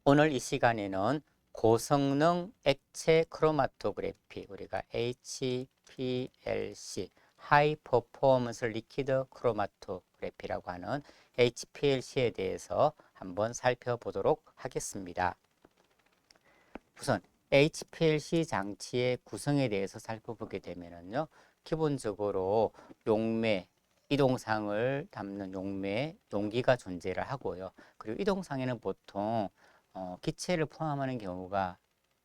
오늘 이 시간에는 고성능 액체 크로마토그래피, 우리가 HPLC, 하이 퍼포먼스 리퀴드 크로마토그래피라고 하는 HPLC에 대해서 한번 살펴보도록 하겠습니다. 우선 HPLC 장치의 구성에 대해서 살펴보게 되면요, 기본적으로 용매, 이동상을 담는 용매, 용기가 존재를 하고요. 그리고 이동상에는 보통 기체를 포함하는 경우가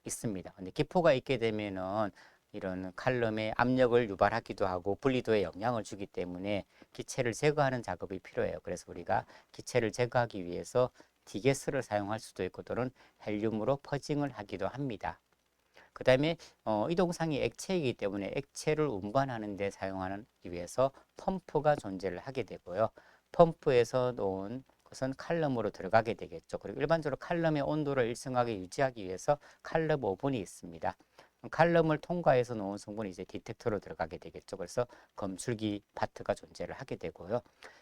있습니다. 근데 기포가 있게 되면은 이런 칼럼에 압력을 유발하기도 하고 분리도에 영향을 주기 때문에 기체를 제거하는 작업이 필요해요. 그래서 우리가 기체를 제거하기 위해서 디게스를 사용할 수도 있고 또는 헬륨으로 퍼징을 하기도 합니다. 그 다음에 이동상이 액체이기 때문에 액체를 운반하는 데 사용하는 위해서 펌프가 존재를 하게 되고요. 펌프에서 놓은 것은 칼럼으로 들어가게 되겠죠. 그리고 일반적으로 칼럼의 온도를 일정하게 유지하기 위해서 칼럼 오븐이 있습니다. 칼럼을 통과해서 놓은 성분이 이제 디텍터로 들어가게 되겠죠. 그래서 검출기 파트가 존재를 하게 되고요.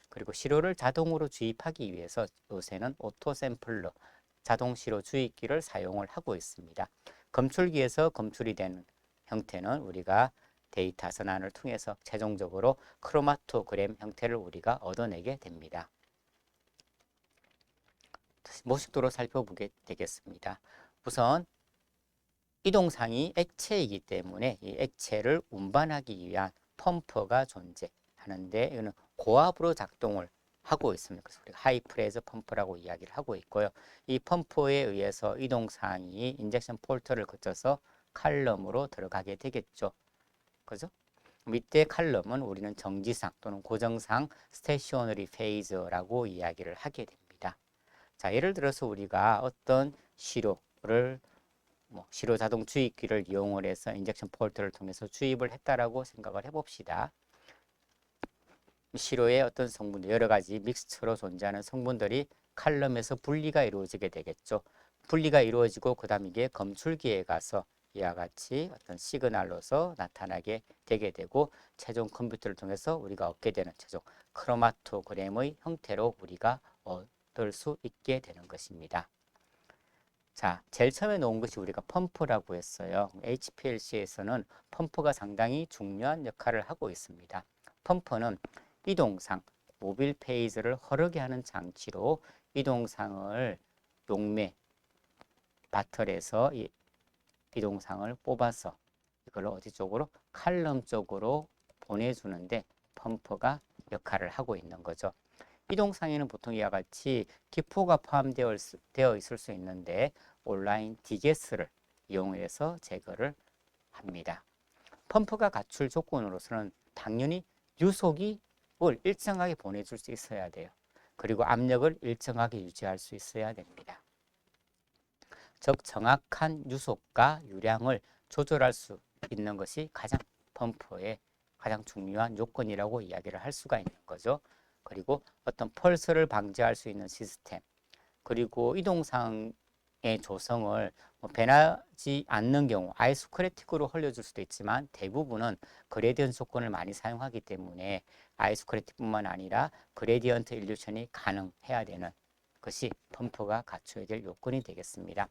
그리고 시료를 자동으로 주입하기 위해서 요새는 오토 샘플러, 자동 시료 주입기를 사용을 하고 있습니다. 검출기에서 검출이 되는 형태는 우리가 데이터 전환을 통해서 최종적으로 크로마토그램 형태를 우리가 얻어내게 됩니다. 모식도로 살펴보게 되겠습니다. 우선 이동상이 액체이기 때문에 이 액체를 운반하기 위한 펌프가 존재하는데 이거는 고압으로 작동을 하고 있습니다. 그래서 우리가 하이프레저 펌프라고 이야기를 하고 있고요. 이 펌프에 의해서 이동상이 인젝션 폴터를 거쳐서 칼럼으로 들어가게 되겠죠. 그죠? 밑에 칼럼은 우리는 정지상 또는 고정상 스테이셔너리 페이즈라고 이야기를 하게 됩니다. 자, 예를 들어서 우리가 어떤 시료를 시료 자동 주입기를 이용을 해서 인젝션 폴트를 통해서 주입을 했다라고 생각을 해봅시다. 시료의 어떤 성분들, 여러 가지 믹스처로 존재하는 성분들이 칼럼에서 분리가 이루어지게 되겠죠. 분리가 이루어지고 그 다음 이게 검출기에 가서 이와 같이 어떤 시그널로서 나타나게 되게 되고 최종 컴퓨터를 통해서 우리가 얻게 되는 최종 크로마토그램의 형태로 우리가 얻을 수 있게 되는 것입니다. 자, 제일 처음에 놓은 것이 우리가 펌프라고 했어요. HPLC에서는 펌프가 상당히 중요한 역할을 하고 있습니다. 펌프는 이동상, 모빌 페이즈를 흐르게 하는 장치로 이동상을 용매, 바틀에서 이 이동상을 뽑아서 이걸 어디 쪽으로? 칼럼 쪽으로 보내주는데 펌프가 역할을 하고 있는 거죠. 이동상에는 보통 이와 같이 기포가 포함되어 있을 수 있는데 온라인 디게스를 이용해서 제거를 합니다. 펌프가 갖출 조건으로서는 당연히 유속을 일정하게 보내줄 수 있어야 돼요. 그리고 압력을 일정하게 유지할 수 있어야 됩니다. 즉 정확한 유속과 유량을 조절할 수 있는 것이 펌프의 가장 중요한 요건이라고 이야기를 할 수가 있는 거죠. 그리고 어떤 펄스를 방지할 수 있는 시스템, 그리고 이동상의 조성을 변하지 않는 경우 아이소크레틱으로 흘려줄 수도 있지만 대부분은 그레디언트 조건을 많이 사용하기 때문에 아이소크레틱뿐만 아니라 그레디언트 일루션이 가능해야 되는 것이 펌프가 갖춰야 될 요건이 되겠습니다.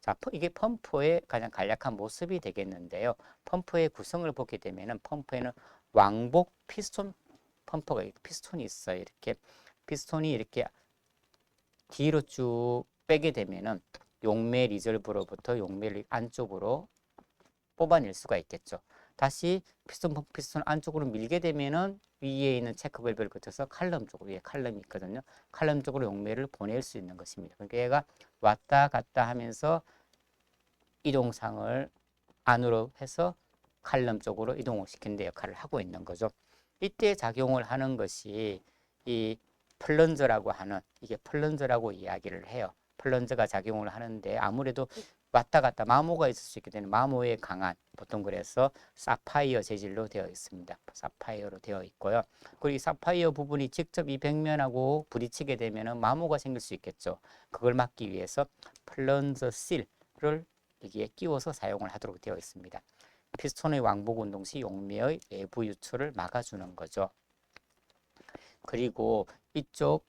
자, 이게 펌프의 가장 간략한 모습이 되겠는데요. 펌프의 구성을 보게 되면은 펌프에는 왕복 피스톤 펌프가 피스톤이 있어요. 이렇게 피스톤이 이렇게 뒤로 쭉 빼게 되면은 용매 리졸브로부터 용매 안쪽으로 뽑아낼 수가 있겠죠. 다시 피스톤 안쪽으로 밀게 되면은 위에 있는 체크 밸브를 거쳐서 칼럼 쪽으로, 위에 칼럼이 있거든요. 칼럼 쪽으로 용매를 보낼 수 있는 것입니다. 그러니까 얘가 왔다 갔다 하면서 이동상을 안으로 해서 칼럼 쪽으로 이동을 시키는 데 역할을 하고 있는 거죠. 이때 작용을 하는 것이 이 플런저라고 하는, 이게 플런저라고 이야기를 해요. 플런저가 작용을 하는데 아무래도 왔다 갔다 마모가 있을 수 있기 때문에 마모에 강한, 보통 그래서 사파이어 재질로 되어 있습니다. 사파이어로 되어 있고요. 그리고 이 사파이어 부분이 직접 이 벽면하고 부딪히게 되면 마모가 생길 수 있겠죠. 그걸 막기 위해서 플런저 실을 여기에 끼워서 사용을 하도록 되어 있습니다. 피스톤의 왕복 운동 시 용매의 외부 유출을 막아주는 거죠. 그리고 이쪽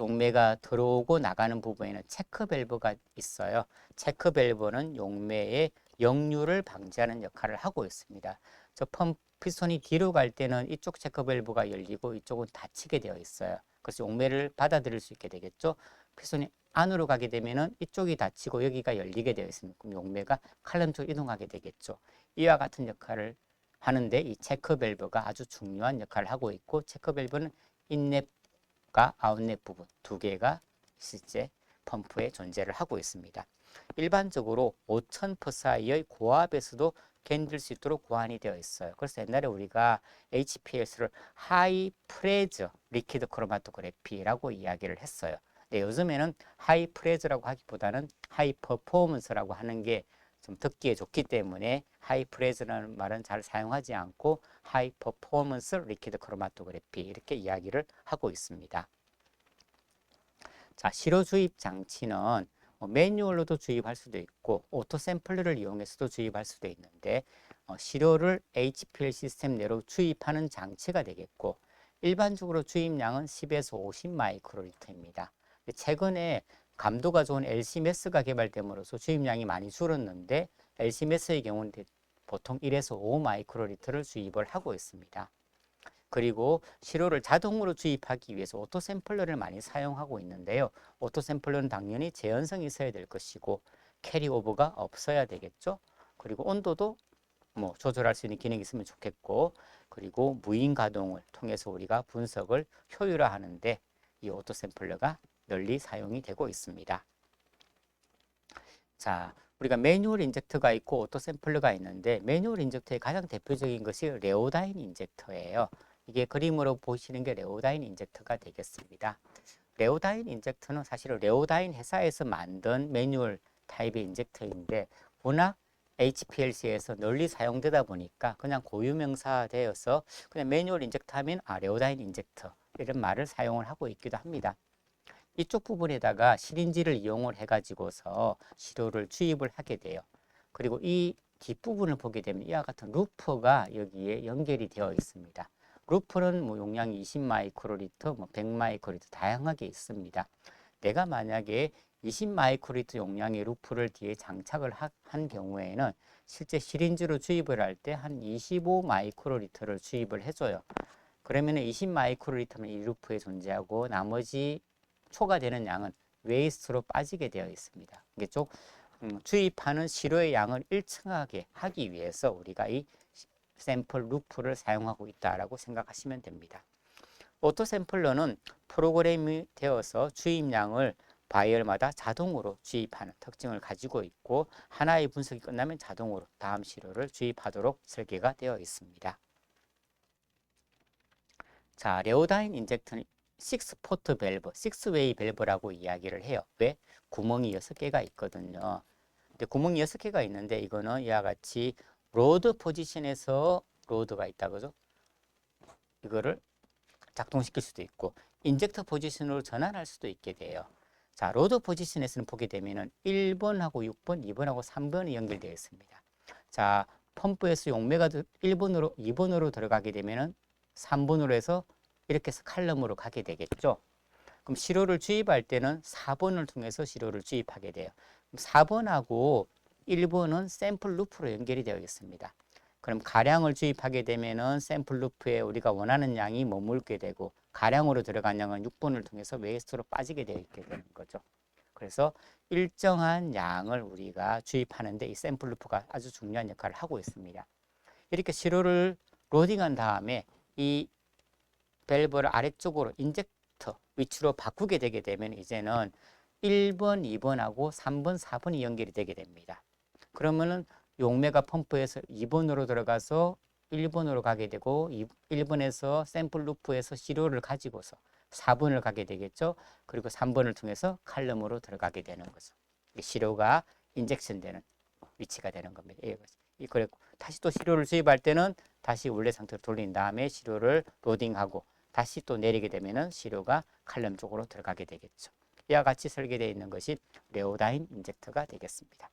용매가 들어오고 나가는 부분에는 체크 밸브가 있어요. 체크 밸브는 용매의 역류를 방지하는 역할을 하고 있습니다. 저 펌프 피스톤이 뒤로 갈 때는 이쪽 체크 밸브가 열리고 이쪽은 닫히게 되어 있어요. 그래서 용매를 받아들일 수 있게 되겠죠. 피스톤이 안으로 가게 되면은 이쪽이 닫히고 여기가 열리게 되어 있습니다. 그럼 용매가 칼럼 쪽으로 이동하게 되겠죠. 이와 같은 역할을 하는데 이 체크 밸브가 아주 중요한 역할을 하고 있고, 체크 밸브는 인랩과 아웃랩 부분 두 개가 실제 펌프에 존재를 하고 있습니다. 일반적으로 5000 psi의 고압에서도 견딜 수 있도록 고안이 되어 있어요. 그래서 옛날에 우리가 HPLC를 하이 프레저 리퀴드 크로마토그래피라고 이야기를 했어요. 근데 요즘에는 하이 프레저라고 하기보다는 하이 퍼포먼스라고 하는 게 좀 듣기에 좋기 때문에 하이 프레저라는 말은 잘 사용하지 않고 하이 퍼포먼스 리퀴드 크로마토그래피 이렇게 이야기를 하고 있습니다. 자, 시료 주입 장치는 매뉴얼로도 주입할 수도 있고 오토 샘플러를 이용해서도 주입할 수도 있는데, 시료를 HPL 시스템 내로 주입하는 장치가 되겠고, 일반적으로 주입량은 10에서 50 마이크로리터입니다. 최근에 감도가 좋은 LC-MES가 개발됨으로써 주입량이 많이 줄었는데, LC-MES의 경우는 보통 1에서 5 마이크로리터를 주입을 하고 있습니다. 그리고 시료를 자동으로 주입하기 위해서 오토 샘플러를 많이 사용하고 있는데요. 오토 샘플러는 당연히 재현성이 있어야 될 것이고 캐리오버가 없어야 되겠죠. 그리고 온도도 조절할 수 있는 기능이 있으면 좋겠고, 그리고 무인 가동을 통해서 우리가 분석을 효율화하는데 이 오토 샘플러가 널리 사용이 되고 있습니다. 자, 우리가 매뉴얼 인젝터가 있고 오토 샘플러가 있는데, 매뉴얼 인젝터의 가장 대표적인 것이 레오다인 인젝터예요. 이게 그림으로 보시는 게 레오다인 인젝터가 되겠습니다. 레오다인 인젝터는 사실은 레오다인 회사에서 만든 매뉴얼 타입의 인젝터인데, 워낙 HPLC에서 널리 사용되다 보니까 그냥 고유명사되어서 그냥 매뉴얼 인젝터 하면 레오다인 인젝터 이런 말을 사용을 하고 있기도 합니다. 이쪽 부분에다가 시린지를 이용을 해가지고서 시료를 주입을 하게 돼요. 그리고 이 뒷부분을 보게 되면 이와 같은 루퍼가 여기에 연결이 되어 있습니다. 루퍼는 용량이 20 마이크로리터, 100 마이크로리터 다양하게 있습니다. 내가 만약에 20 마이크로리터 용량의 루프를 뒤에 장착을 한 경우에는 실제 시린지로 주입을 할 때 한 25 마이크로리터를 주입을 해줘요. 그러면 20 마이크로리터는 이 루프에 존재하고 나머지 초과되는 양은 웨이스트로 빠지게 되어 있습니다. 이게 쭉 주입하는 시료의 양을 일정하게 하기 위해서 우리가 이 샘플 루프를 사용하고 있다라고 생각하시면 됩니다. 오토 샘플러는 프로그램이 되어서 주입량을 바이얼마다 자동으로 주입하는 특징을 가지고 있고, 하나의 분석이 끝나면 자동으로 다음 시료를 주입하도록 설계가 되어 있습니다. 자, 레오다인 인젝터는 6포트 밸브, 6웨이 밸브라고 이야기를 해요. 왜? 구멍이 6개가 있거든요. 근데 구멍이 6개가 있는데 이거는 이와 같이 로드 포지션에서 로드가 있다 그죠? 이거를 작동시킬 수도 있고 인젝터 포지션으로 전환할 수도 있게 돼요. 자, 로드 포지션에서는 보게 되면은 1번하고 6번, 2번하고 3번이 연결되어 있습니다. 자, 펌프에서 용매가 1번으로, 2번으로 들어가게 되면은 3번으로 해서 이렇게 해서 칼럼으로 가게 되겠죠. 그럼 시료를 주입할 때는 4번을 통해서 시료를 주입하게 돼요. 4번하고 1번은 샘플 루프로 연결이 되어 있습니다. 그럼 가량을 주입하게 되면은 샘플 루프에 우리가 원하는 양이 머물게 되고, 가량으로 들어간 양은 6번을 통해서 웨이스트로 빠지게 되어 있게 되는 거죠. 그래서 일정한 양을 우리가 주입하는데 이 샘플 루프가 아주 중요한 역할을 하고 있습니다. 이렇게 시료를 로딩한 다음에 이 밸브를 아래쪽으로 인젝터 위치로 바꾸게 되게 되면 이제는 1번, 2번하고 3번, 4번이 연결이 되게 됩니다. 그러면은 용매가 펌프에서 2번으로 들어가서 1번으로 가게 되고, 1번에서 샘플 루프에서 시료를 가지고서 4번을 가게 되겠죠. 그리고 3번을 통해서 칼럼으로 들어가게 되는 거죠. 시료가 인젝션 되는 위치가 되는 겁니다. 그리고 다시 또 시료를 주입할 때는 다시 원래 상태로 돌린 다음에 시료를 로딩하고 다시 또 내리게 되면은 시료가 칼럼 쪽으로 들어가게 되겠죠. 이와 같이 설계되어 있는 것이 레오다인 인젝터가 되겠습니다.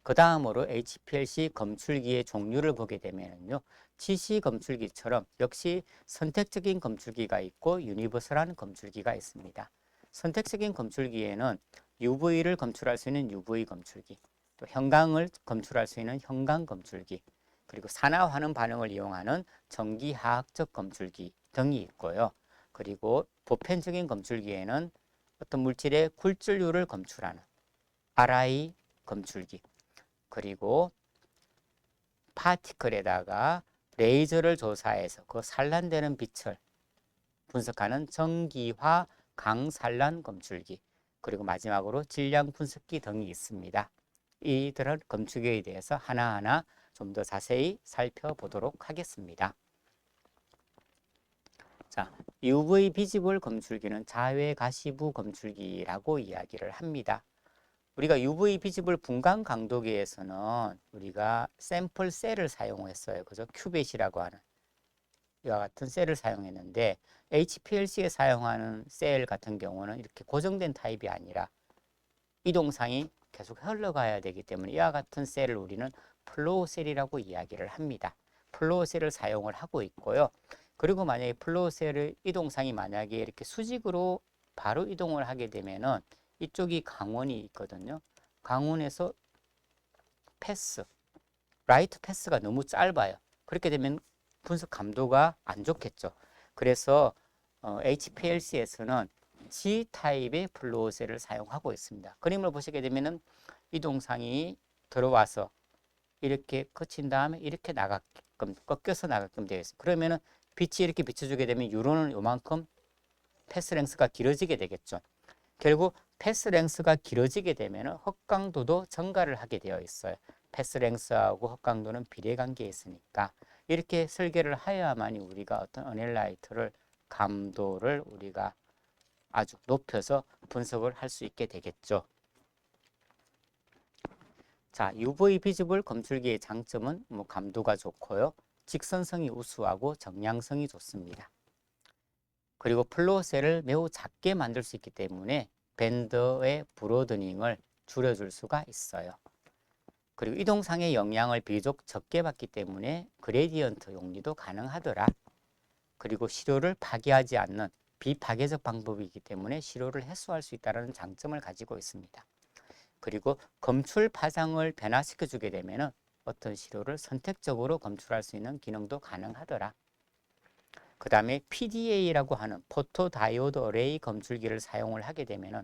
그 다음으로 HPLC 검출기의 종류를 보게 되면요. GC 검출기처럼 역시 선택적인 검출기가 있고 유니버설한 검출기가 있습니다. 선택적인 검출기에는 UV를 검출할 수 있는 UV 검출기, 또 형광을 검출할 수 있는 형광 검출기, 그리고 산화 환원 반응을 이용하는 전기화학적 검출기 등이 있고요. 그리고 보편적인 검출기에는 어떤 물질의 굴절율을 검출하는 RI 검출기, 그리고 파티클에다가 레이저를 조사해서 그 산란되는 빛을 분석하는 전기화 강산란 검출기, 그리고 마지막으로 질량 분석기 등이 있습니다. 이들은 검출기에 대해서 하나하나 좀 더 자세히 살펴보도록 하겠습니다. 자, UV 비지블 검출기는 자외 가시부 검출기라고 이야기를 합니다. 우리가 UV 비지블 분광 강도계에서는 우리가 샘플 셀을 사용했어요. 그죠? 큐벳이라고 하는 이와 같은 셀을 사용했는데 HPLC에 사용하는 셀 같은 경우는 이렇게 고정된 타입이 아니라 이동상이 계속 흘러가야 되기 때문에 이와 같은 셀을 우리는 플로우 셀이라고 이야기를 합니다. 플로우 셀을 사용을 하고 있고요. 그리고 만약에 플로우 셀의 이동상이 만약에 이렇게 수직으로 바로 이동을 하게 되면은 이쪽이 강원이 있거든요. 강원에서 패스, 라이트 패스가 너무 짧아요. 그렇게 되면 분석 감도가 안 좋겠죠. 그래서 HPLC에서는 G타입의 플로우셀을 사용하고 있습니다. 그림을 보시게 되면은 이동상이 들어와서 이렇게 거친 다음에 이렇게 나가게끔 꺾여서 나가게끔 되어 있어요. 그러면은 빛이 이렇게 비춰주게 되면 유로는 요만큼 패스랭스가 길어지게 되겠죠. 결국 패스랭스가 길어지게 되면 헛강도도 증가를 하게 되어 있어요. 패스랭스하고 헛강도는 비례관계에 있으니까 이렇게 설계를 하여야만이 우리가 어떤 어넬라이트를 감도를 우리가 아주 높여서 분석을 할 수 있게 되겠죠. 자, UV 비지블 검출기의 장점은 감도가 좋고요. 직선성이 우수하고 정량성이 좋습니다. 그리고 플로우셀을 매우 작게 만들 수 있기 때문에 밴더의 브로드닝을 줄여줄 수가 있어요. 그리고 이동상의 영향을 비교적 적게 받기 때문에 그레디언트 용리도 가능하더라. 그리고 시료를 파괴하지 않는 비파괴적 방법이기 때문에 시료를 해소할 수 있다는 장점을 가지고 있습니다. 그리고 검출 파장을 변화시켜 주게 되면 어떤 시료를 선택적으로 검출할 수 있는 기능도 가능하더라. 그 다음에 PDA라고 하는 포토 다이오드 어레이 검출기를 사용을 하게 되면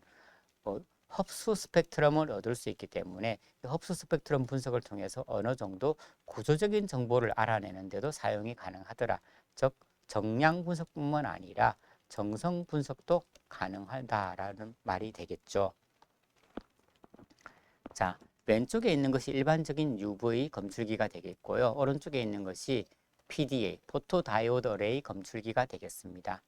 흡수 스펙트럼을 얻을 수 있기 때문에 흡수 스펙트럼 분석을 통해서 어느 정도 구조적인 정보를 알아내는 데도 사용이 가능하더라. 즉 정량 분석뿐만 아니라 정성 분석도 가능하다라는 말이 되겠죠. 자, 왼쪽에 있는 것이 일반적인 UV 검출기가 되겠고요. 오른쪽에 있는 것이 PDA, 포토 다이오드 어레이 검출기가 되겠습니다.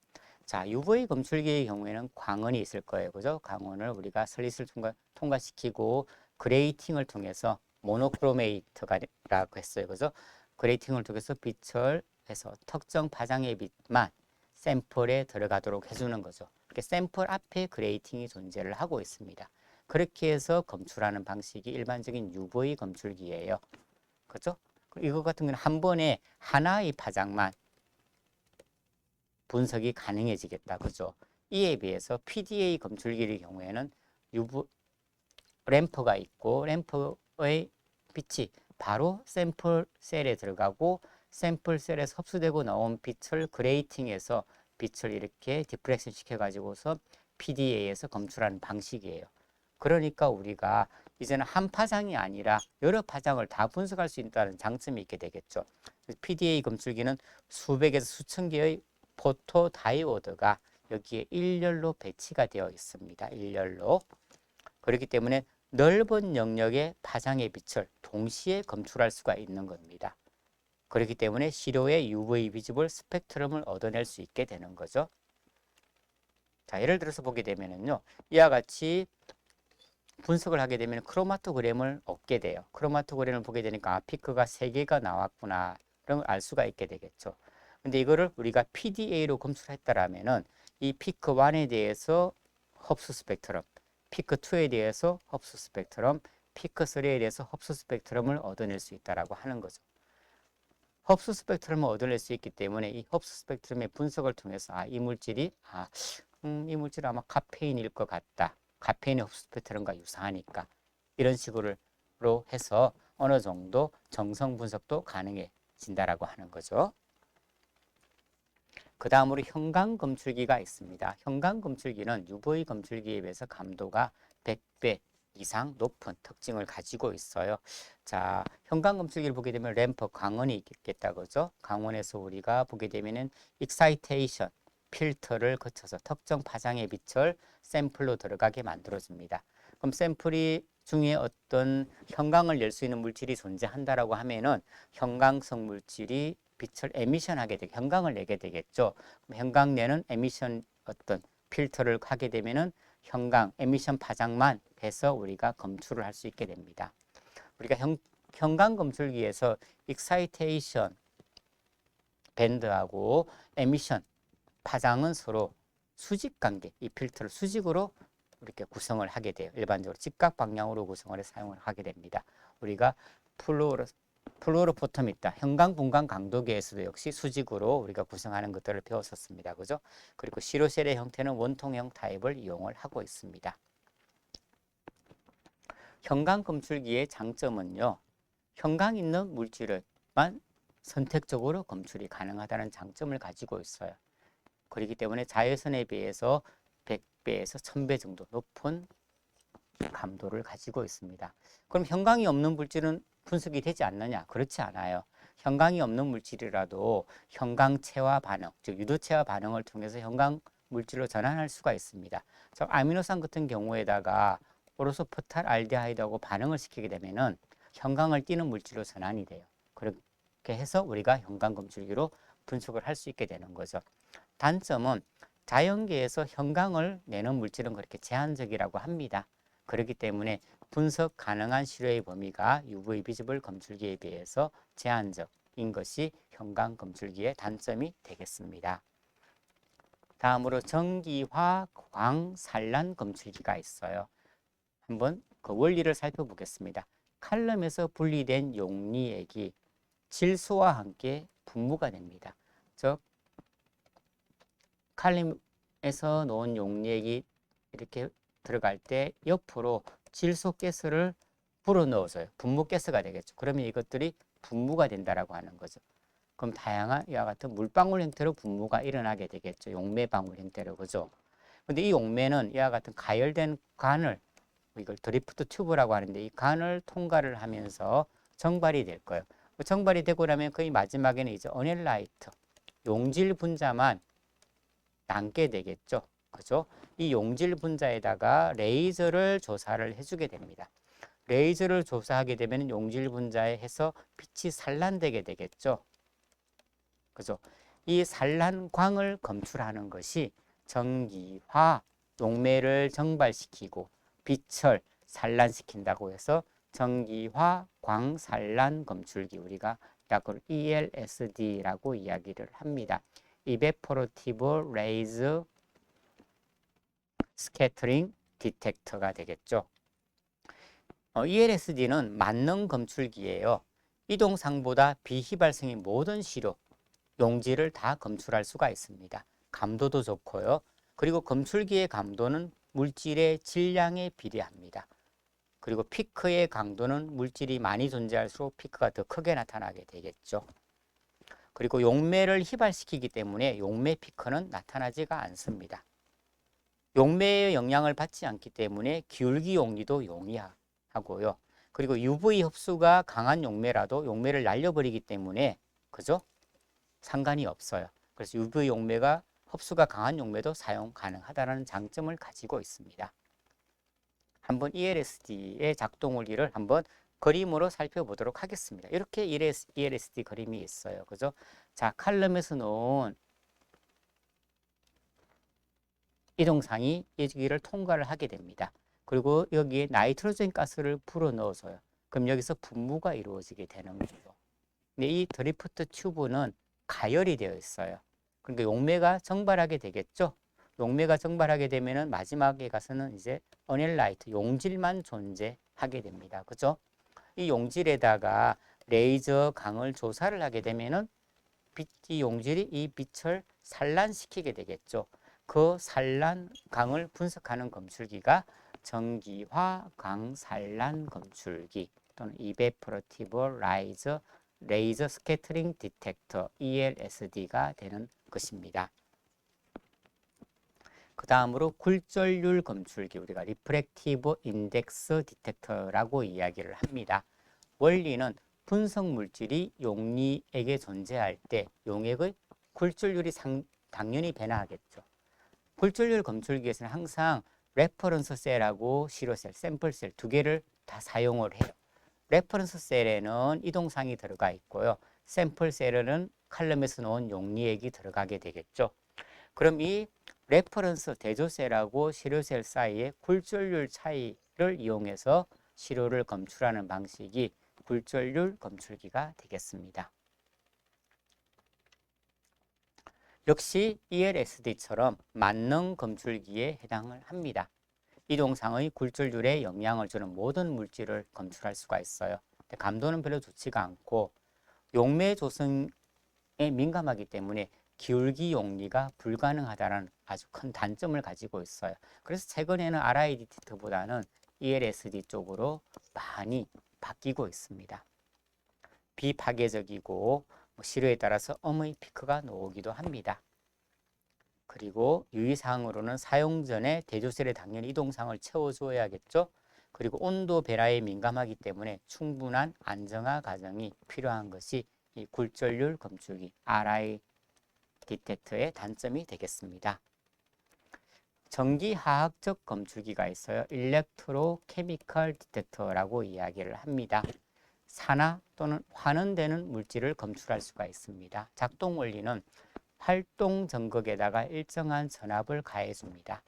자, UV 검출기의 경우에는 광원이 있을 거예요. 그죠? 광원을 우리가 슬릿을 통과시키고 그레이팅을 통해서 모노크로메이트라고 했어요. 그죠? 그레이팅을 통해서 빛을 해서 특정 파장의 빛만 샘플에 들어가도록 해주는 거죠. 이렇게 샘플 앞에 그레이팅이 존재를 하고 있습니다. 그렇게 해서 검출하는 방식이 일반적인 UV 검출기예요. 그죠? 이거 같은 경우는 한 번에 하나의 파장만 분석이 가능해지겠다. 그죠? 이에 비해서 PDA 검출기의 경우에는 램프가 있고 램프의 빛이 바로 샘플 셀에 들어가고 샘플 셀에서 흡수되고 나온 빛을 그레이팅해서 빛을 이렇게 디프렉션 시켜가지고서 PDA에서 검출하는 방식이에요. 그러니까 우리가 이제는 한 파장이 아니라 여러 파장을 다 분석할 수 있다는 장점이 있게 되겠죠. PDA 검출기는 수백에서 수천 개의 포토 다이오드가 여기에 일렬로 배치가 되어 있습니다. 일렬로. 그렇기 때문에 넓은 영역의 파장의 빛을 동시에 검출할 수가 있는 겁니다. 그렇기 때문에 시료의 UV 비지블 스펙트럼을 얻어낼 수 있게 되는 거죠. 자, 예를 들어서 보게 되면요. 이와 같이 분석을 하게 되면 크로마토그램을 얻게 돼요. 크로마토그램을 보게 되니까 피크가 3개가 나왔구나. 이런 걸 알 수가 있게 되겠죠. 근데 이거를 우리가 PDA로 검출했다라면은 이 피크 1에 대해서 흡수 스펙트럼, 피크 2에 대해서 흡수 스펙트럼, 피크3에 대해서 흡수 스펙트럼을 얻어낼 수 있다라고 하는 거죠. 흡수 스펙트럼을 얻어낼 수 있기 때문에 이 흡수 스펙트럼의 분석을 통해서 이 물질이 이 물질은 아마 카페인일 것 같다. 카페인의 흡수 스펙트럼과 유사하니까 이런 식으로 해서 어느 정도 정성 분석도 가능해진다라고 하는 거죠. 그 다음으로 현강 검출기가 있습니다. 현강 검출기는 UV 검출기에 비해서 감도가 100배 이상 높은 특징을 가지고 있어요. 자, 현강 검출기를 보게 되면 램프 광원이 있겠다, 그죠? 광원에서 우리가 보게 되면은 익사이테이션 필터를 거쳐서 특정 파장의 빛을 샘플로 들어가게 만들어줍니다. 그럼 샘플이 중에 어떤 현광을 낼 수 있는 물질이 존재한다라고 하면은 현광성 물질이 빛을 에미션하게 되게 현광을 내게 되겠죠. 현광 내는 에미션 어떤 필터를 하게 되면은 현광 에미션 파장만 해서 우리가 검출을 할 수 있게 됩니다. 우리가 현광 검출기에서 익사이테이션 밴드하고 에미션 파장은 서로 수직 관계, 이 필터를 수직으로 이렇게 구성을 하게 돼요. 일반적으로 직각 방향으로 구성을 해서 사용을 하게 됩니다. 우리가 플루오로포텀 있다. 현광 분광 강도계에서도 역시 수직으로 우리가 구성하는 것들을 배웠었습니다. 그죠? 그리고 시로셀의 형태는 원통형 타입을 이용을 하고 있습니다. 현광 검출기의 장점은요. 현광 있는 물질만 선택적으로 검출이 가능하다는 장점을 가지고 있어요. 그렇기 때문에 자외선에 비해서 100배에서 1000배 정도 높은 감도를 가지고 있습니다. 그럼 현광이 없는 물질은 분석이 되지 않느냐? 그렇지 않아요. 현광이 없는 물질이라도 현광체화 반응, 즉 유도체화 반응을 통해서 현광 물질로 전환할 수가 있습니다. 즉 아미노산 같은 경우에다가 오르소포탈 알데하이드하고 반응을 시키게 되면은 현광을 띠는 물질로 전환이 돼요. 그렇게 해서 우리가 현광 검출기로 분석을 할 수 있게 되는 거죠. 단점은 자연계에서 현광을 내는 물질은 그렇게 제한적이라고 합니다. 그렇기 때문에 분석 가능한 시료의 범위가 UV 비지블 검출기에 비해서 제한적인 것이 현광 검출기의 단점이 되겠습니다. 다음으로 전기화 광산란 검출기가 있어요. 한번 그 원리를 살펴보겠습니다. 칼럼에서 분리된 용리액이 질소와 함께 분무가 됩니다. 즉 칼럼에서 놓은 용리액이 이렇게 들어갈 때 옆으로 질소가스를 불어넣어서요. 분무가스가 되겠죠. 그러면 이것들이 분무가 된다라고 하는 거죠. 그럼 다양한 이와 같은 물방울 형태로 분무가 일어나게 되겠죠. 용매 방울 형태로, 그죠? 근데 이 용매는 이와 같은 가열된 관을, 이걸 드리프트 튜브라고 하는데 이 관을 통과를 하면서 정발이 될 거예요. 정발이 되고 나면 거의 마지막에는 이제 어넬라이트, 용질 분자만 남게 되겠죠. 그죠? 이 용질 분자에다가 레이저를 조사를 해주게 됩니다. 레이저를 조사하게 되면 용질 분자에 해서 빛이 산란되게 되겠죠. 그죠? 이 산란광을 검출하는 것이 전기화, 용매를 정발시키고 빛을 산란시킨다고 해서 전기화 광산란 검출기, 우리가 약으로 ELSD라고 이야기를 합니다. Evaporative Laser Scattering Detector가 되겠죠. ELSD는 만능 검출기예요. 이동상보다 비휘발성인 모든 시료, 용질을 다 검출할 수가 있습니다. 감도도 좋고요. 그리고 검출기의 감도는 물질의 질량에 비례합니다. 그리고 피크의 강도는 물질이 많이 존재할수록 피크가 더 크게 나타나게 되겠죠. 그리고 용매를 휘발시키기 때문에 용매 피크는 나타나지가 않습니다. 용매의 영향을 받지 않기 때문에 기울기 용리도 용이하고요. 그리고 UV 흡수가 강한 용매라도 용매를 날려버리기 때문에, 그죠? 상관이 없어요. 그래서 UV 용매가 흡수가 강한 용매도 사용 가능하다는 장점을 가지고 있습니다. 한번 ELSD의 작동 원리를 한번 그림으로 살펴보도록 하겠습니다. 이렇게 ELSD 그림이 있어요. 그죠? 자, 칼럼에서 놓은 이동상이 여기를 통과를 하게 됩니다. 그리고 여기에 나이트로젠 가스를 불어넣어서요. 그럼 여기서 분무가 이루어지게 되는 거죠. 근데 이 드리프트 튜브는 가열이 되어 있어요. 그러니까 용매가 정발하게 되겠죠. 용매가 증발하게 되면은 마지막에 가서는 이제 어넬라이트, 용질만 존재하게 됩니다. 그죠? 이 용질에다가 레이저 강을 조사를 하게 되면은 이 용질이 이 빛을 산란시키게 되겠죠. 그 산란강을 분석하는 검출기가 전기화 강산란 검출기 또는 Evaporative Laser Scattering Detector ELSD가 되는 것입니다. 그 다음으로 굴절률 검출기, 우리가 Refractive Index Detector라고 이야기를 합니다. 원리는 분석 물질이 용리액에 존재할 때 용액의 굴절률이 당연히 변화하겠죠. 굴절률 검출기에서는 항상 레퍼런스 셀하고 시료셀, 샘플셀 두 개를 다 사용을 해요. 레퍼런스 셀에는 이동상이 들어가 있고요. 샘플 셀에는 칼럼에서 놓은 용리액이 들어가게 되겠죠. 그럼 이 레퍼런스 대조셀하고 시료셀 사이의 굴절률 차이를 이용해서 시료를 검출하는 방식이 굴절률 검출기가 되겠습니다. 역시 ELSD처럼 만능 검출기에 해당을 합니다. 이동상의 굴절률에 영향을 주는 모든 물질을 검출할 수가 있어요. 근데 감도는 별로 좋지가 않고 용매 조성에 민감하기 때문에 기울기 용리가 불가능하다는 아주 큰 단점을 가지고 있어요. 그래서 최근에는 RID 디텍터보다는 ELSD 쪽으로 많이 바뀌고 있습니다. 비파괴적이고 시료에 따라서 음의 피크가 나오기도 합니다. 그리고 유의사항으로는 사용 전에 대조셀에 당연히 이동상을 채워줘야겠죠. 그리고 온도 변화에 민감하기 때문에 충분한 안정화 과정이 필요한 것이 이 굴절률 검출기 RI 디텍터의 단점이 되겠습니다. 전기화학적 검출기가 있어요. 일렉트로케미컬 디텍터라고 이야기를 합니다. 산화 또는 환원되는 물질을 검출할 수가 있습니다. 작동 원리는 활동 전극에다가 일정한 전압을 가해줍니다.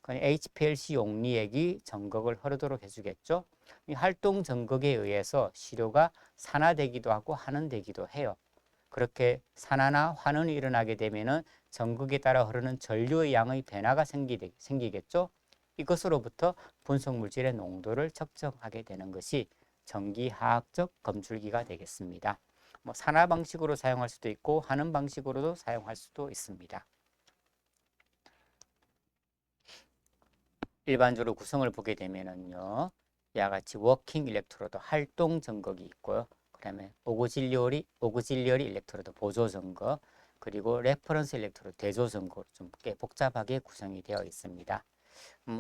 HPLC 용리액이 전극을 흐르도록 해주겠죠. 이 활동 전극에 의해서 시료가 산화되기도 하고 환원되기도 해요. 그렇게 산화나 환원이 일어나게 되면은 전극에 따라 흐르는 전류의 양의 변화가 생기겠죠. 이것으로부터 분석 물질의 농도를 측정하게 되는 것이 전기화학적 검출기가 되겠습니다. 산화 방식으로 사용할 수도 있고 환원 방식으로도 사용할 수도 있습니다. 일반적으로 구성을 보게 되면은요, 이와 같이 워킹 일렉트로드 활동 전극이 있고요. 그다음에 오그질리어리 일렉트로드 보조 전극, 그리고 레퍼런스 일렉트로드 대조 전극으로 좀 꽤 복잡하게 구성이 되어 있습니다.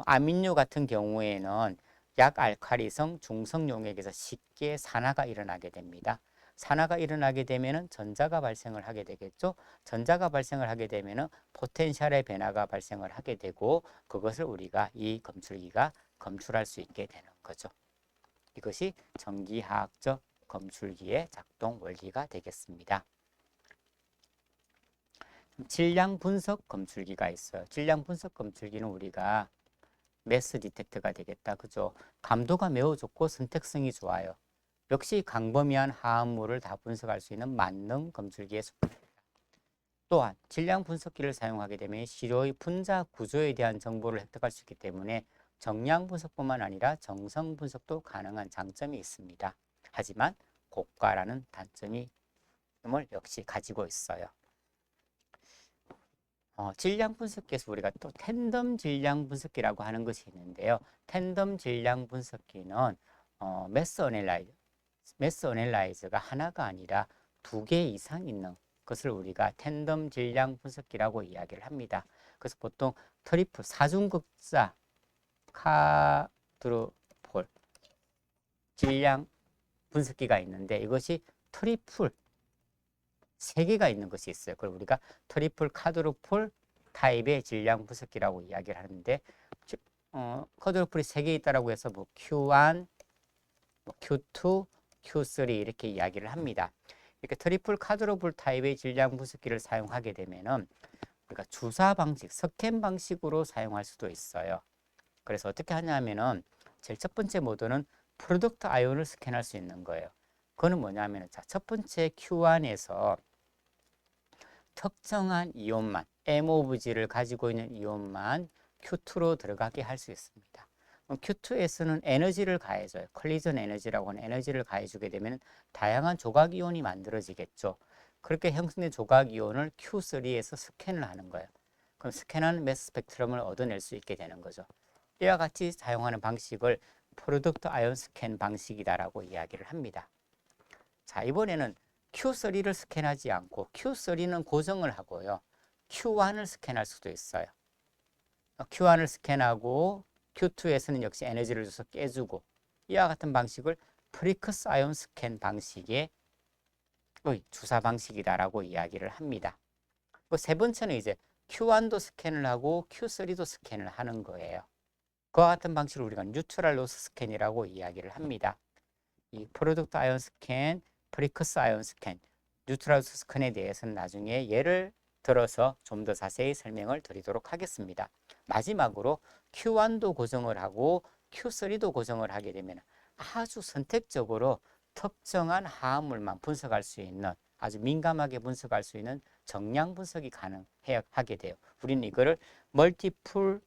아민류 같은 경우에는 약알칼리성 중성 용액에서 쉽게 산화가 일어나게 됩니다. 산화가 일어나게 되면은 전자가 발생을 하게 되겠죠. 전자가 발생을 하게 되면은 포텐셜의 변화가 발생을 하게 되고 그것을 우리가 이 검출기가 검출할 수 있게 되는 거죠. 이것이 전기화학적 검출기의 작동 원리가 되겠습니다. 질량 분석 검출기가 있어요. 질량 분석 검출기는 우리가 매스 디텍터가 되겠다. 그죠? 감도가 매우 좋고 선택성이 좋아요. 역시 광범위한 화합물을 다 분석할 수 있는 만능 검출기에 속합니다. 또한 질량 분석기를 사용하게 되면 시료의 분자 구조에 대한 정보를 획득할 수 있기 때문에 정량 분석뿐만 아니라 정성 분석도 가능한 장점이 있습니다. 하지만 고가라는 단점을 역시 가지고 있어요. 질량 분석기에서 우리가 또 텐덤 질량 분석기라고 하는 것이 있는데요. 텐덤 질량 분석기는 매스 어널라이저가 하나가 아니라 2개 이상 있는 것을 우리가 텐덤 질량 분석기라고 이야기를 합니다. 그래서 보통 트리플 사중극자 카드로폴 질량 분석기가 있는데 이것이 트리플 3개가 있는 것이 있어요. 그걸 우리가 트리플 카드로폴 타입의 질량 분석기라고 이야기를 하는데 카드로폴이 3개 있다라고 해서 Q1, Q2, Q3 이렇게 이야기를 합니다. 이렇게 트리플 카드로폴 타입의 질량 분석기를 사용하게 되면은 우리가 주사 방식, 스캔 방식으로 사용할 수도 있어요. 그래서 어떻게 하냐면은 제일 첫 번째 모드는 프로덕트 아이온을 스캔할 수 있는 거예요. 그거는 뭐냐면은 자, 첫 번째 Q1에서 특정한 이온만 M of G를 가지고 있는 이온만 Q2로 들어가게 할 수 있습니다. 그럼 Q2에서는 에너지를 가해줘요. 컬리전 에너지라고 하는 에너지를 가해주게 되면 다양한 조각 이온이 만들어지겠죠. 그렇게 형성된 조각 이온을 Q3에서 스캔을 하는 거예요. 그럼 스캔한 매스 스펙트럼을 얻어낼 수 있게 되는 거죠. 이와 같이 사용하는 방식을 프로덕트 아이온 스캔 방식이다라고 이야기를 합니다. 자, 이번에는 Q3를 스캔하지 않고 Q3는 고정을 하고요. Q1을 스캔할 수도 있어요. Q1을 스캔하고 Q2에서는 역시 에너지를 줘서 깨주고 이와 같은 방식을 프리커스 아이온 스캔 방식의 주사 방식이다라고 이야기를 합니다. 세 번째는 이제 Q1도 스캔을 하고 Q3도 스캔을 하는 거예요. 그와 같은 방식을 우리가 뉴트럴 로스 스캔이라고 이야기를 합니다. 이 프로덕트 아이온 스캔, 프리커스 아이온 스캔, 뉴트럴 로스 스캔에 대해서는 나중에 예를 들어서 좀 더 자세히 설명을 드리도록 하겠습니다. 마지막으로 Q1도 고정을 하고 Q3도 고정을 하게 되면 아주 선택적으로 특정한 화합물만 분석할 수 있는 아주 민감하게 분석할 수 있는 정량 분석이 가능하게 돼요. 우리는 이거를 멀티플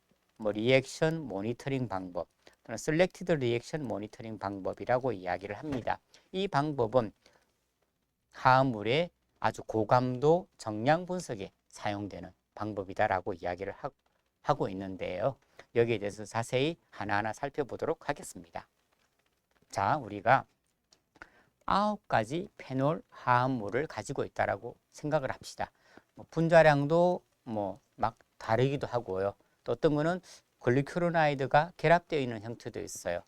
리액션 모니터링 방법 또는 셀렉티드 리액션 모니터링 방법이라고 이야기를 합니다. 이 방법은 화합물의 아주 고감도 정량 분석에 사용되는 방법이다라고 이야기를 하고 있는데요. 여기에 대해서 자세히 하나하나 살펴보도록 하겠습니다. 자, 우리가 9가지 페놀 화합물을 가지고 있다라고 생각을 합시다. 분자량도 막 다르기도 하고요. 또 어떤 거는 글리큐로나이드가 결합되어 있는 형태도 있어요.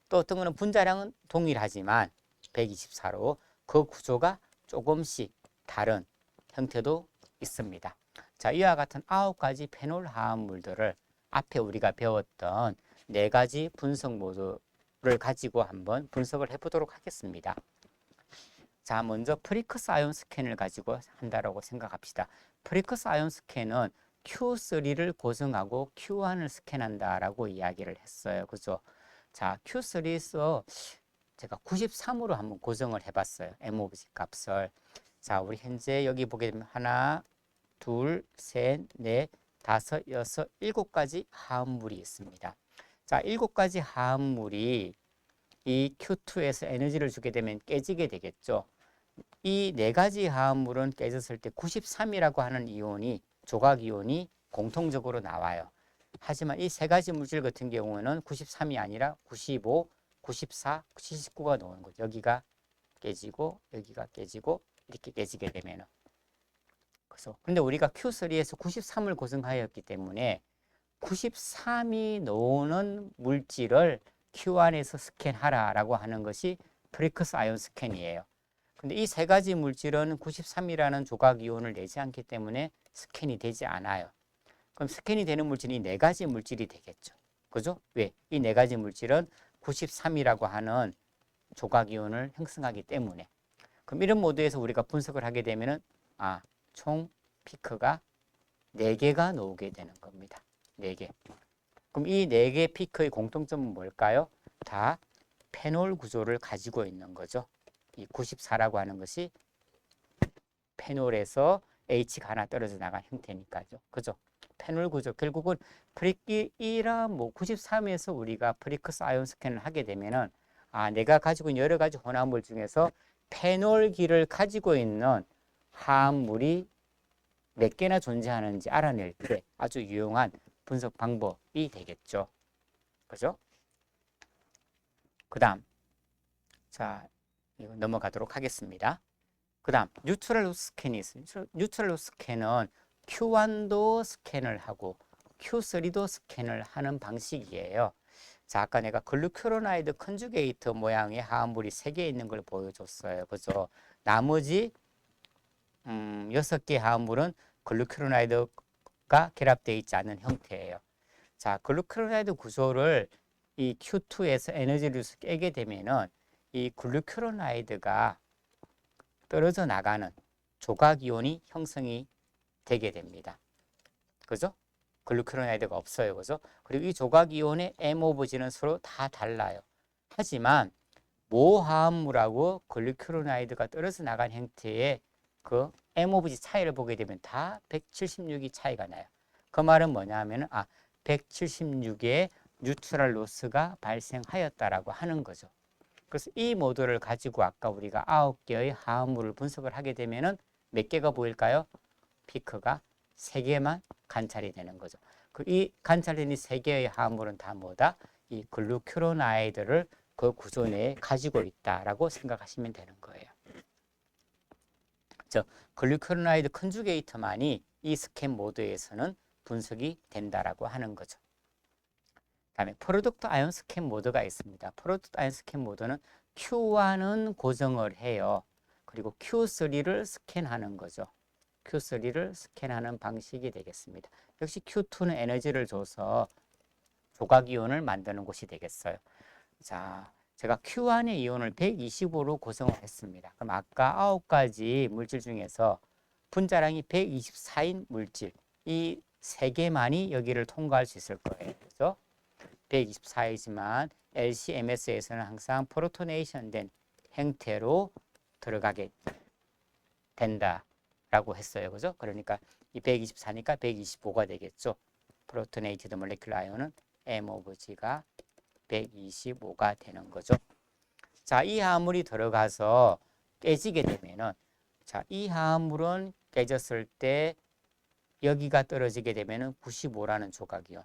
또 어떤 거는 분자량은 동일하지만 124로 그 구조가 조금씩 다른 형태도 있습니다. 자, 이와 같은 9가지 페놀 화합물들을 앞에 우리가 배웠던 4가지 분석 모듈을 가지고 한번 분석을 해보도록 하겠습니다. 자, 먼저 프리커스 아이온 스캔을 가지고 한다라고 생각합시다. 프리커스 아이온 스캔은 Q3를 고정하고 Q1을 스캔한다라고 이야기를 했어요. 그죠? 자, Q3에서 제가 93으로 한번 고정을 해봤어요. MOVG 값을. 자, 우리 현재 여기 보게 되면 하나, 둘, 셋, 넷, 다섯, 여섯, 7가지 화합물이 있습니다. 자, 7가지 화합물이 이 Q2에서 에너지를 주게 되면 깨지게 되겠죠. 이 4가지 화합물은 깨졌을 때 93이라고 하는 이온이 조각 이온이 공통적으로 나와요. 하지만 이 3가지 물질 같은 경우에는 93이 아니라 95, 94, 79가 나오는 거죠. 여기가 깨지고 여기가 깨지고 이렇게 깨지게 되면은. 그래서 근데 우리가 Q3에서 93을 고정하였기 때문에 93이 나오는 물질을 Q1에서 스캔하라라고 하는 것이 프리커스 아이온 스캔이에요. 근데 이 3가지 물질은 93이라는 조각 이온을 내지 않기 때문에 스캔이 되지 않아요. 그럼 스캔이 되는 물질이 이 4가지 물질이 되겠죠. 그죠? 왜? 이 4가지 물질은 93이라고 하는 조각 이온을 형성하기 때문에. 그럼 이런 모드에서 우리가 분석을 하게 되면은 총 피크가 4개가 나오게 되는 겁니다. 4개. 그럼 이 4개 피크의 공통점은 뭘까요? 다 페놀 구조를 가지고 있는 거죠. 이 94라고 하는 것이 페놀에서 H가 하나 떨어져 나간 형태니까요. 그죠? 페놀 구조. 결국은 프리끼이라 93에서 우리가 프리커스 아이온 스캔을 하게 되면은 내가 가지고 있는 여러 가지 혼합물 중에서 페놀기를 가지고 있는 화합물이 몇 개나 존재하는지 알아낼 때 아주 유용한 분석 방법이 되겠죠. 그죠? 그 다음, 자, 이거 넘어가도록 하겠습니다. 그 다음, 뉴트럴 로스 스캔이 있어요. 뉴트럴 로스 스캔은 Q1도 스캔을 하고 Q3도 스캔을 하는 방식이에요. 자, 아까 내가 글루큐로나이드 컨주게이트 모양의 화합물이 3개 있는 걸 보여줬어요. 그죠? 나머지 6개 화합물은 글루큐로나이드가 결합되어 있지 않은 형태예요. 자, 글루큐로나이드 구조를 이 Q2에서 에너지를 깨게 되면은 이 글루큐로나이드가 떨어져 나가는 조각 이온이 형성이 되게 됩니다. 그죠? 글루큐로나이드가 없어요. 그죠? 그리고 이 조각 이온의 M 오브 G는 서로 다 달라요. 하지만 모화합물하고 글루큐로나이드가 떨어져 나간 형태의 그 M 오브 G 차이를 보게 되면 다 176이 차이가 나요. 그 말은 뭐냐면은 176의 뉴트럴 로스가 발생하였다라고 하는 거죠. 그래서 이 모델을 가지고 아까 우리가 9개의 화합물을 분석을 하게 되면은 몇 개가 보일까요? 피크가 3개만 관찰이 되는 거죠. 이 관찰된 이 3개의 화합물은 다 뭐다? 이 글루큐로나이드를 그 구조 내에 가지고 있다라고 생각하시면 되는 거예요. 글루큐로나이드 컨주게이트만이 이 스캔 모드에서는 분석이 된다라고 하는 거죠. 다음에 프로덕트 아이온 스캔 모드가 있습니다. 프로덕트 아이온 스캔 모드는 Q1은 고정을 해요. 그리고 Q3를 스캔하는 거죠. Q3를 스캔하는 방식이 되겠습니다. 역시 Q2는 에너지를 줘서 조각이온을 만드는 곳이 되겠어요. 자, 제가 Q1의 이온을 125로 고정을 했습니다. 그럼 아까 9가지 물질 중에서 분자량이 124인 물질, 이 3개만이 여기를 통과할 수 있을 거예요. 그죠? 124이지만 LC-MS에서는 항상 프로토네이션 된 형태로 들어가게 된다라고 했어요. 그죠? 그러니까 이 124니까 125가 되겠죠. 프로토네이티드 몰레큘러 아이온은 M 오브 G가 125가 되는 거죠. 자, 이 화합물이 들어가서 깨지게 되면은 자, 이 화합물은 깨졌을 때 여기가 떨어지게 되면은 95라는 조각이온.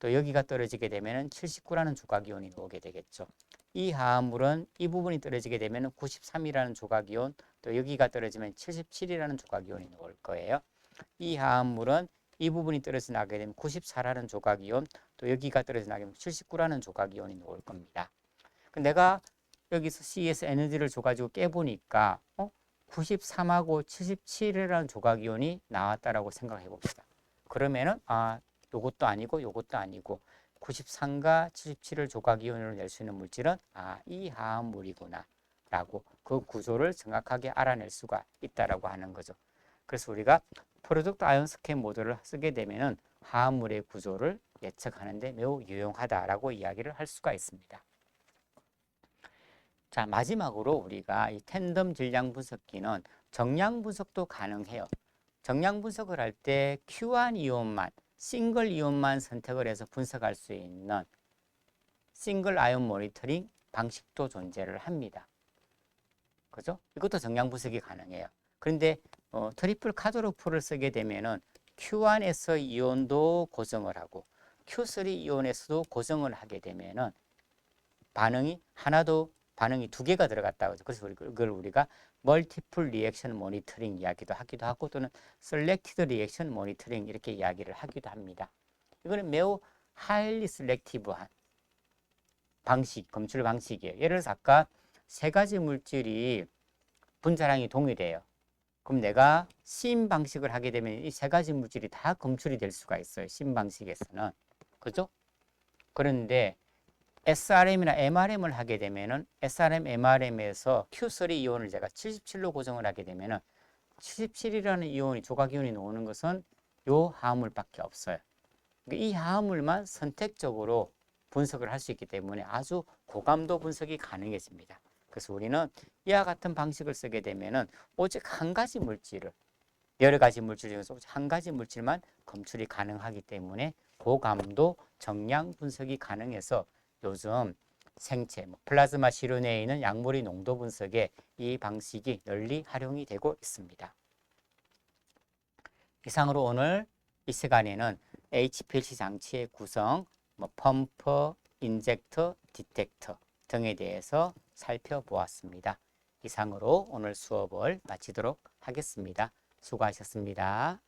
또 여기가 떨어지게 되면 79라는 조각이온이 나오게 되겠죠. 이 화합물은 이 부분이 떨어지게 되면 93이라는 조각이온, 또 여기가 떨어지면 77이라는 조각이온이 나올 거예요. 이 화합물은 이 부분이 떨어져 나게 되면 94라는 조각이온, 또 여기가 떨어져 나게 되면 79라는 조각이온이 나올 겁니다. 내가 여기서 C에서 에너지를 줘가지고 깨보니까 93하고 77이라는 조각이온이 나왔다라고 생각해 봅시다. 그러면은 요것도 아니고 요것도 아니고 93과 77을 조각이온으로 낼 수 있는 물질은 이 화합물이구나 라고 그 구조를 정확하게 알아낼 수가 있다라고 하는 거죠. 그래서 우리가 프로덕트 아이온 스캔 모델을 쓰게 되면은 화합물의 구조를 예측하는 데 매우 유용하다라고 이야기를 할 수가 있습니다. 자, 마지막으로 우리가 이 텐덤 질량 분석기는 정량 분석도 가능해요. 정량 분석을 할 때 Q1 이온만 싱글 이온만 선택을 해서 분석할 수 있는 싱글 아이온 모니터링 방식도 존재를 합니다. 그죠? 이것도 정량 분석이 가능해요. 그런데 트리플 카드로프를 쓰게 되면은 Q1에서 이온도 고정을 하고 Q3 이온에서도 고정을 하게 되면은 반응이 하나도 반응이 2개가 들어갔다고 하죠. 그래서 그걸 우리가 멀티플 리액션 모니터링 이야기도 하기도 하고 또는 셀렉티드 리액션 모니터링 이렇게 이야기를 하기도 합니다. 이거는 매우 하일리 셀렉티브한 방식, 검출 방식이에요. 예를 들어서 아까 3가지 물질이 분자량이 동일해요. 그럼 내가 심 방식을 하게 되면 이 3가지 물질이 다 검출이 될 수가 있어요. 심 방식에서는. 그죠? 그런데 SRM이나 MRM을 하게 되면은 SRM, MRM에서 Q3 이온을 제가 77로 고정을 하게 되면은 77이라는 이온이 조각 이온이 나오는 것은 요 화합물밖에 없어요. 이 화합물만 선택적으로 분석을 할 수 있기 때문에 아주 고감도 분석이 가능해집니다. 그래서 우리는 이와 같은 방식을 쓰게 되면은 오직 한 가지 물질을 여러 가지 물질 중에서 오직 한 가지 물질만 검출이 가능하기 때문에 고감도 정량 분석이 가능해서 요즘 생체, 플라즈마 시료 내에 있는 약물의 농도 분석에 이 방식이 널리 활용이 되고 있습니다. 이상으로 오늘 이 시간에는 HPLC 장치의 구성, 펌프, 인젝터, 디텍터 등에 대해서 살펴보았습니다. 이상으로 오늘 수업을 마치도록 하겠습니다. 수고하셨습니다.